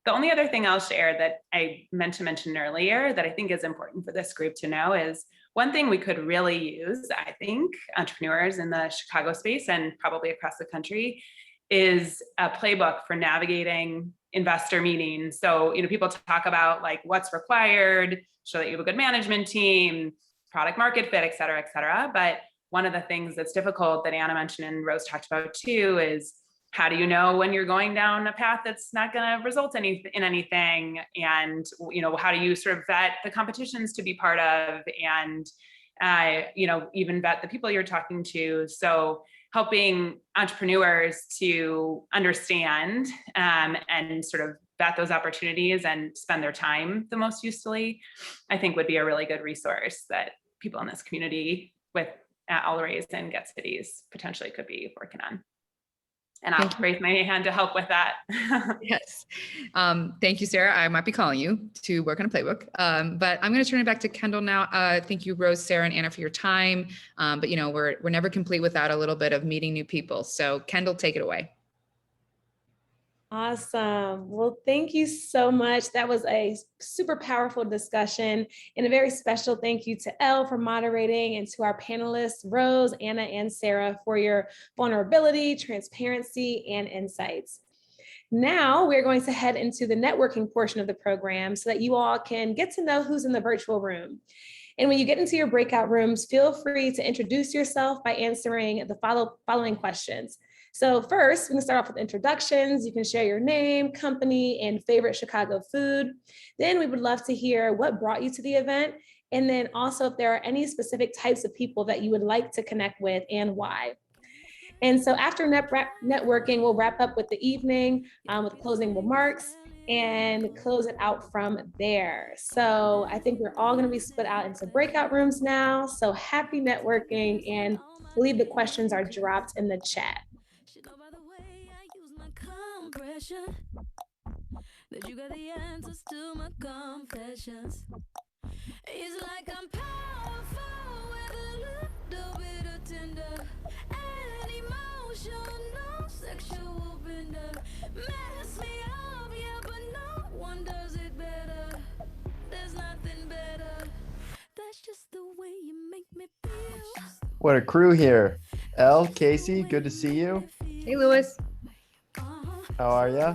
The only other thing I'll share that I meant to mention earlier that I think is important for this group to know is, one thing we could really use, I think, entrepreneurs in the Chicago space and probably across the country, is a playbook for navigating investor meetings. So, people talk about like what's required, show that you have a good management team, product market fit, et cetera. But one of the things that's difficult that Anna mentioned and Rose talked about too is, how do you know when you're going down a path that's not going to result in anything? And, how do you sort of vet the competitions to be part of, and, even vet the people you're talking to? So helping entrepreneurs to understand and sort of vet those opportunities and spend their time the most usefully, I think would be a really good resource that people in this community with All Raise and Get Cities potentially could be working on. And I'll raise my hand to help with that. Yes. Thank you, Sarah. I might be calling you to work on a playbook, but I'm going to turn it back to Kendall now. Thank you, Rose, Sarah, and Anna for your time. But we're never complete without a little bit of meeting new people. So Kendall, take it away. Awesome. Well, thank you so much. That was a super powerful discussion, and a very special thank you to Elle for moderating, and to our panelists, Rose, Anna, and Sarah, for your vulnerability, transparency, and insights. Now we're going to head into the networking portion of the program so that you all can get to know who's in the virtual room. And when you get into your breakout rooms, feel free to introduce yourself by answering the following questions. So first, we can start off with introductions. You can share your name, company, and favorite Chicago food. Then we would love to hear what brought you to the event. And then also if there are any specific types of people that you would like to connect with and why. And so after networking, we'll wrap up with the evening with closing remarks and close it out from there. So I think we're all gonna be split out into breakout rooms now. So happy networking, and I believe the questions are dropped in the chat. That you got the answers to my confessions. It's like I'm powerful with a little bit of tender and emotional sexual bender. Mess me up, yeah, but no one does it better. There's nothing better. That's just the way you make me feel. What a crew here. Elle, Casey, good to see you. Hey, Lewis. How are ya?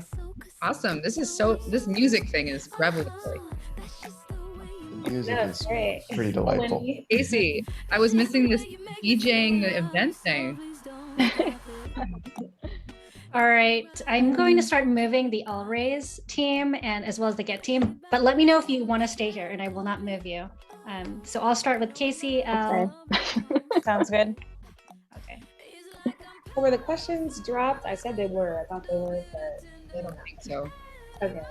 Awesome. This music thing is revelatory. The music is pretty delightful. Casey, I was missing this DJing the event thing. All right, I'm going to start moving the All Raise team and as well as the Get team, but let me know if you want to stay here and I will not move you. So I'll start with Casey. Okay. Sounds good. Okay. Were the questions dropped? I said they were. I thought they were, but I don't think so. okay.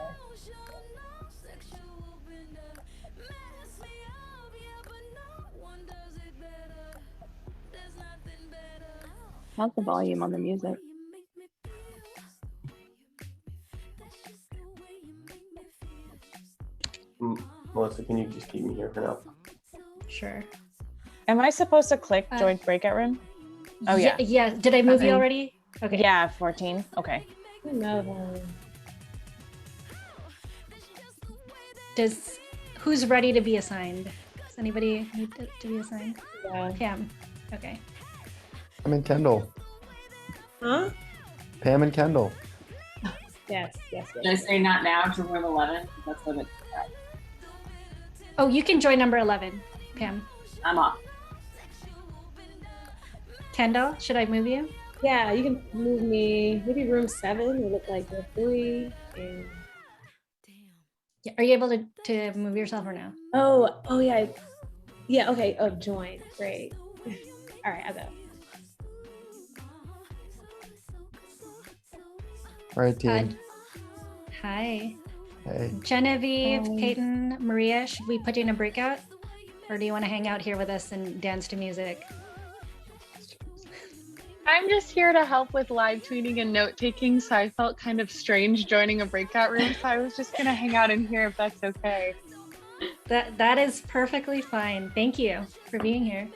How's the volume on the music? Melissa, can you just keep me here for now? Sure. Am I supposed to click join breakout room? Oh yeah. Yeah. Did I move you already? Okay. Yeah, 14. Okay. Who's ready to be assigned? Does anybody need to be assigned? Yeah. Pam. Okay. I'm in Kendall. Huh? Pam and Kendall. Yes. Should I say not now to room 11? That's what it's at. Oh, you can join number 11, Pam. I'm off. Kendall, should I move you? Yeah, you can move me. Maybe room 7 will look like the 3. And... Yeah, are you able to move yourself or no? Oh yeah. Yeah, okay. Oh, join. Great. All right, I'll go. All right, team. Hi. Hey. Genevieve, Peyton, Maria, should we put you in a breakout? Or do you want to hang out here with us and dance to music? I'm just here to help with live tweeting and note taking, so I felt kind of strange joining a breakout room, so I was just gonna hang out in here if that's okay. That is perfectly fine. Thank you for being here.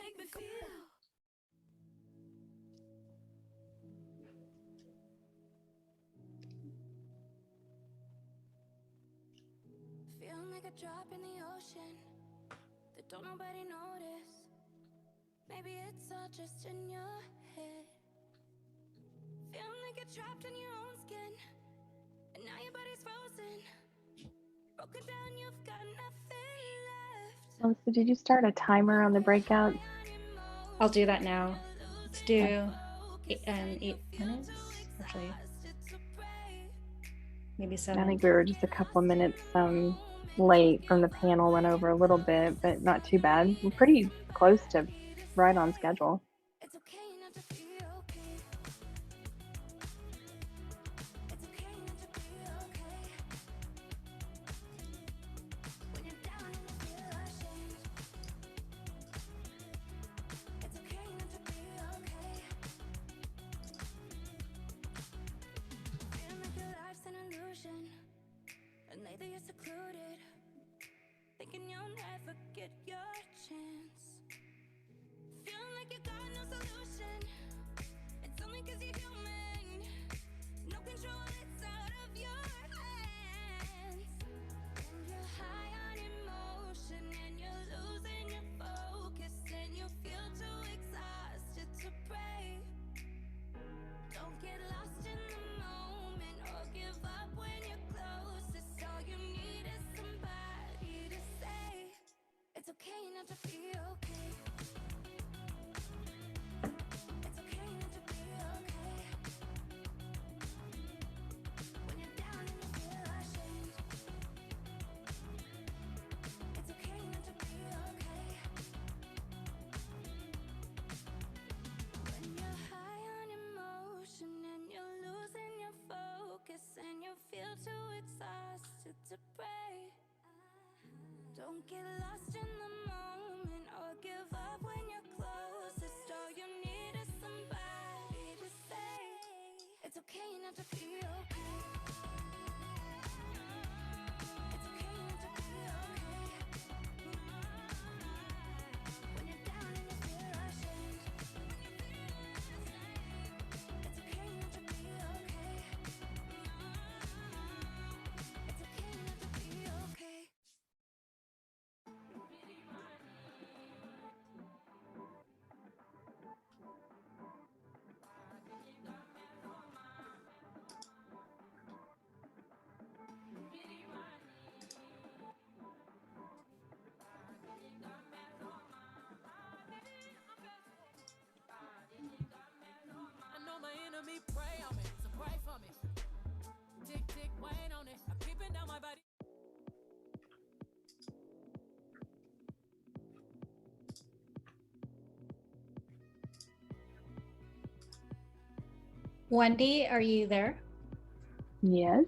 Feeling like a drop in the ocean that don't nobody notice. Maybe it's all just in your head. Feeling like you're trapped in your own skin, and now your body's frozen. Broken down, you've got nothing left. Melissa, did you start a timer on the breakout? I'll do that now. Let's do 8 minutes. Actually, maybe 7. I think we were just a couple of minutes late from the panel, went over a little bit, but not too bad. We're pretty close to right on schedule. And lately you're secluded, thinking you'll never get your chance. Feeling like you got no solution. It's only cause you're human. No control, it's out of your hands. And you're high on emotion, and you're losing your focus, and you feel too exhausted to pray. Don't get lost in the moment or give up when you're closest. All you need is somebody to say it's okay not to be okay. It's okay not to be okay. When you're down and you feel ashamed. It's okay not to be okay. When you're high on emotion and you're losing your focus and you feel too exhausted to pray. Don't get lost in the moment or give up when you're closest. All you need is somebody to say it's okay not to be okay. It's okay not to be okay. When you're down and you feel ashamed. It's okay not to be okay. It's okay not to be okay. I know my enemy pray on me, so pray for me. Tick, tick, wait on it. I'm keeping down my body. Wendy, are you there? Yes.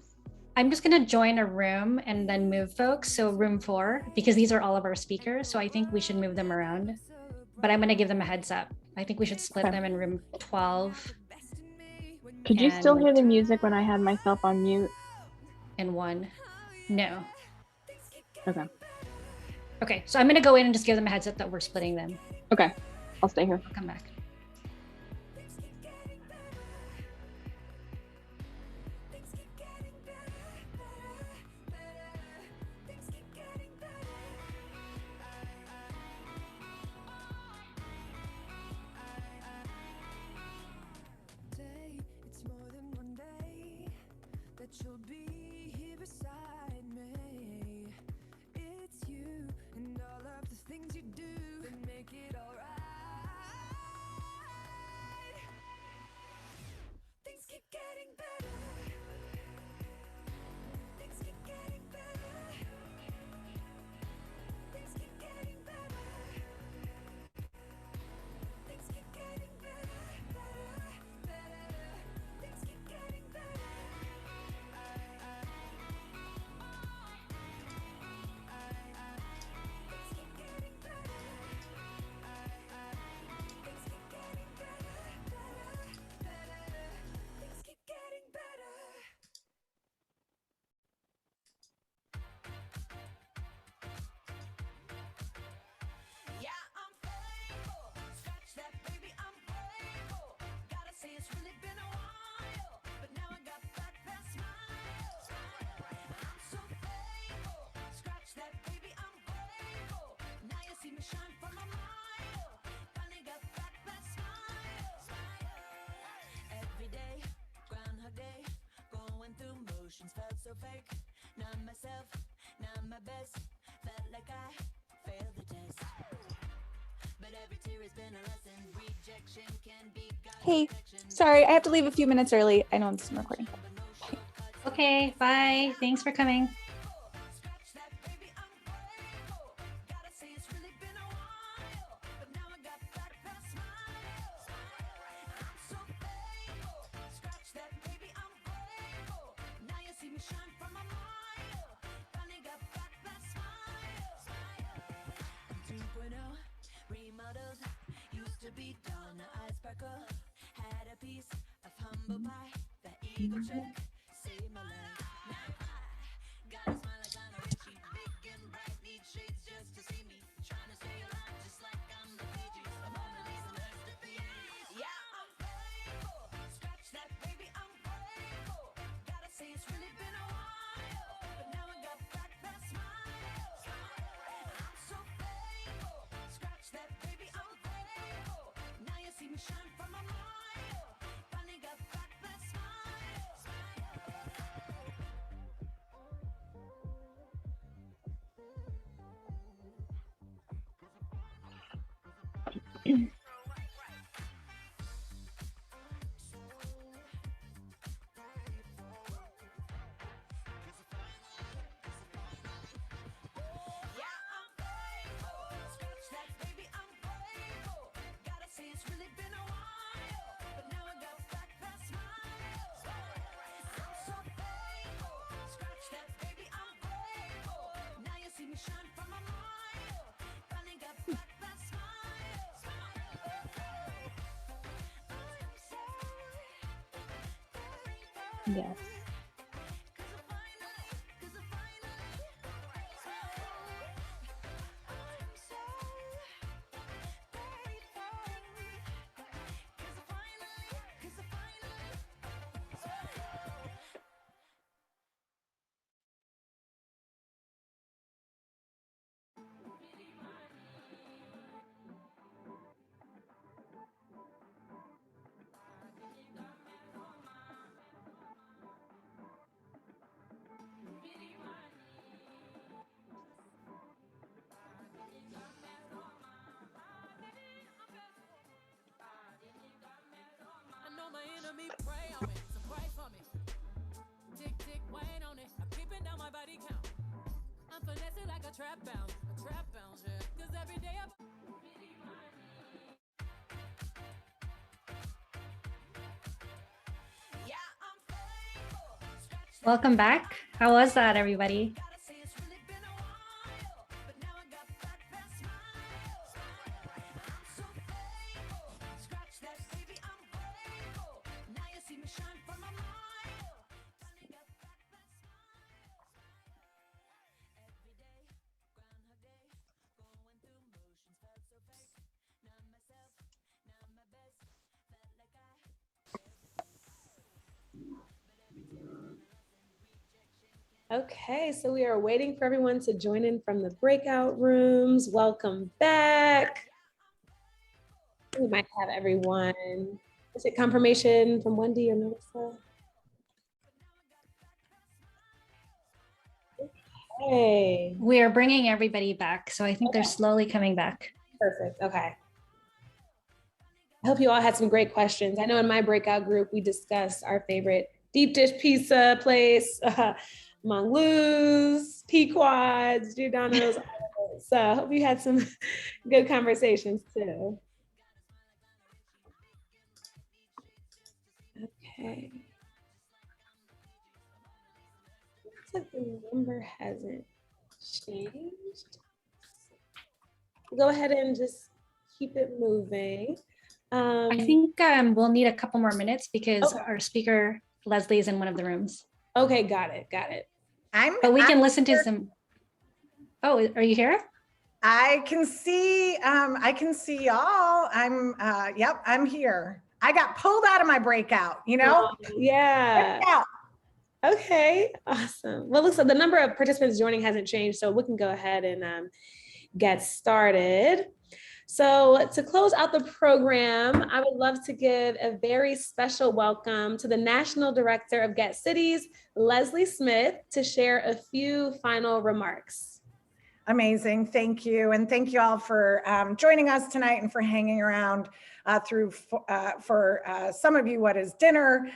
I'm just going to join a room and then move folks. So room 4, because these are all of our speakers. So I think we should move them around, but I'm going to give them a heads up I think we should split them in room 12. Could you still hear the music when I had myself on mute? And 1. No. Okay. Okay, so I'm gonna go in and just give them a heads up that we're splitting them. Okay, I'll stay here. I'll come back. You'll be here beside me. It's you and all of the things you do that make it alright. Things keep getting better. Things keep getting better. Things keep getting better. Things keep getting better, better, better. Things keep getting better. Shine from a mile. Finally got back that smile. Every day, Groundhog Day. Going through motions, felt so fake. Not myself, not my best. Felt like I failed the test. But every tear has been a lesson. Rejection can be God's Hey, protection. sorry, I have to leave a few minutes early. I know this is recording. Okay, bye. Thanks for coming. Remodeled, used to be dull, now I sparkle. Had a piece of humble pie, that ego check saved my life. Now I got a smile like Lionel Richie, big and bright, need shades just to see me. Trying to stay alive just like I'm the Fijis. I'm Mona Lisa masterpiece. Yeah, I'm faithful. Scratch that, baby, I'm grateful. Gotta say it's really been a while, but now I got back that smile. I'm so faithful. Scratch that, baby, I'm grateful. Now you see me shine from a mile. Finally got back that smile. Shine from a mile. Finally got back that smile. Yes. I know my enemy pray on me, so pray for me. Tick, tick, wait on it. I'm keeping down my body count. I'm finessing like a trap bounce, yeah. Cause every day I... Welcome back. How was that, everybody? Okay, so we are waiting for everyone to join in from the breakout rooms. Welcome back. We might have everyone. Is it confirmation from Wendy or Melissa? Okay. We are bringing everybody back, so I think they're slowly coming back. Perfect. Okay. I hope you all had some great questions. I know in my breakout group, we discussed our favorite deep dish pizza place, Among Lou's, Pequod's, Giordano's. So I hope you had some good conversations too. Okay. Looks like the number hasn't changed. Go ahead and just keep it moving. I think we'll need a couple more minutes because our speaker, Leslie, is in one of the rooms. Okay, got it, got it. But we can listen to some. Oh, are you here? I can see y'all. Yep, I'm here. I got pulled out of my breakout, you know? Yeah. Breakout. Okay, awesome. Well, looks like the number of participants joining hasn't changed, so we can go ahead and get started. So to close out the program, I would love to give a very special welcome to the National Director of Get Cities, Leslie Smith, to share a few final remarks. Amazing, thank you. And thank you all for joining us tonight and for hanging around for some of you what is dinner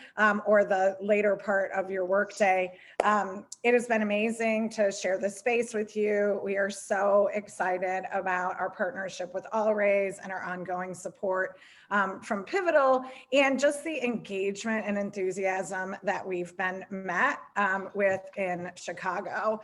or the later part of your workday. It has been amazing to share this space with you. We are so excited about our partnership with Allraise and our ongoing support from Pivotal and just the engagement and enthusiasm that we've been met with in Chicago.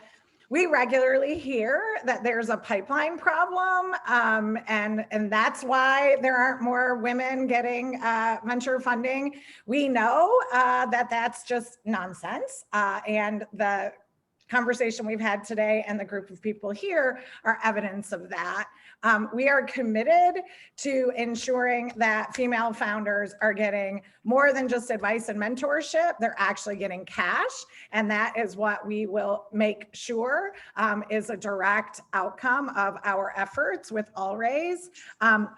We regularly hear that there's a pipeline problem, and that's why there aren't more women getting venture funding. We know that that's just nonsense, and the conversation we've had today and the group of people here are evidence of that. We are committed to ensuring that female founders are getting more than just advice and mentorship. They're actually getting cash. And that is what we will make sure is a direct outcome of our efforts with Allraise.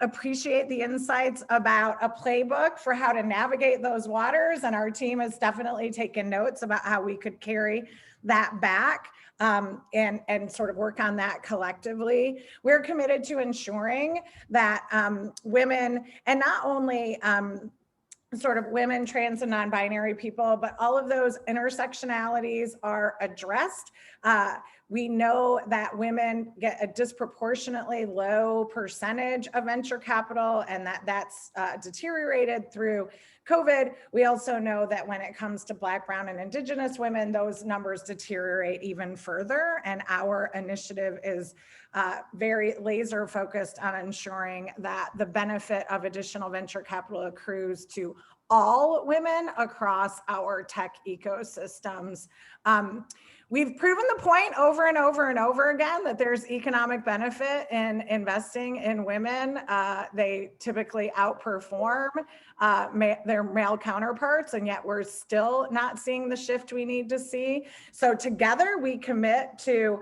Appreciate the insights about a playbook for how to navigate those waters. And our team has definitely taken notes about how we could carry that back and sort of work on that collectively. We're committed to ensuring that women, and not only sort of women, trans and non-binary people, but all of those intersectionalities are addressed. We know that women get a disproportionately low percentage of venture capital and that's deteriorated through COVID. We also know that when it comes to Black, Brown, and Indigenous women, those numbers deteriorate even further. And our initiative is very laser focused on ensuring that the benefit of additional venture capital accrues to all women across our tech ecosystems. We've proven the point over and over and over again that there's economic benefit in investing in women. They typically outperform their male counterparts, and yet we're still not seeing the shift we need to see. So together we commit to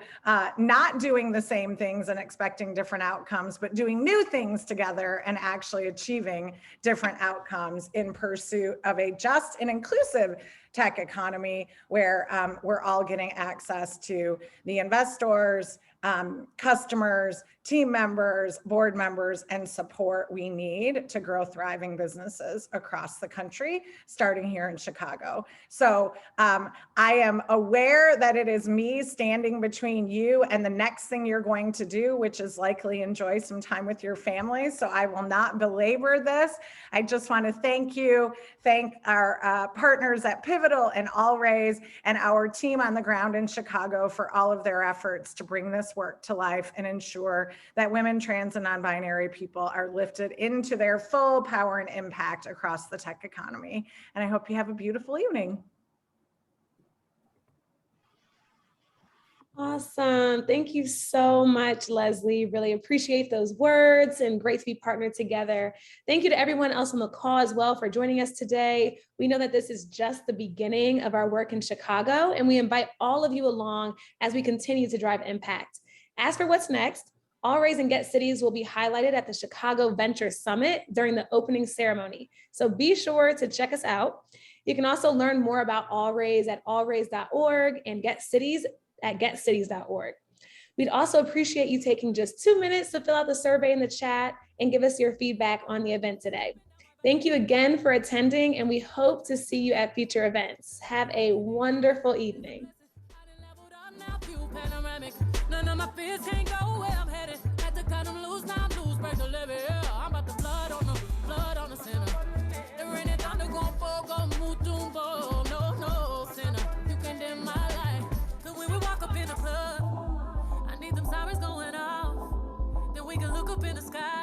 not doing the same things and expecting different outcomes, but doing new things together and actually achieving different outcomes in pursuit of a just and inclusive tech economy where we're all getting access to the investors, customers, team members, board members, and support we need to grow thriving businesses across the country, starting here in Chicago. So I am aware that it is me standing between you and the next thing you're going to do, which is likely enjoy some time with your family. So I will not belabor this. I just want to thank you, thank our partners at Pivotal and Allraise and our team on the ground in Chicago for all of their efforts to bring this work to life and ensure that women, trans, and non-binary people are lifted into their full power and impact across the tech economy. And I hope you have a beautiful evening. Awesome. Thank you so much, Leslie. Really appreciate those words and great to be partnered together. Thank you to everyone else on the call as well for joining us today. We know that this is just the beginning of our work in Chicago, and we invite all of you along as we continue to drive impact. As for what's next, All Raise and Get Cities will be highlighted at the Chicago Venture Summit during the opening ceremony. So be sure to check us out. You can also learn more about All Raise at allraise.org and Get Cities at getcities.org. We'd also appreciate you taking just 2 minutes to fill out the survey in the chat and give us your feedback on the event today. Thank you again for attending, and we hope to see you at future events. Have a wonderful evening. None of my fears can't go where I'm headed. Had to cut them loose, now I'm loose, break the levee. Yeah, I'm about to blood on the center. The rain and thunder gon' fall, gon' move, tumbo. No, sinner, you can dim my light. Cause when we walk up in the club, I need them sirens going off. Then we can look up in the sky.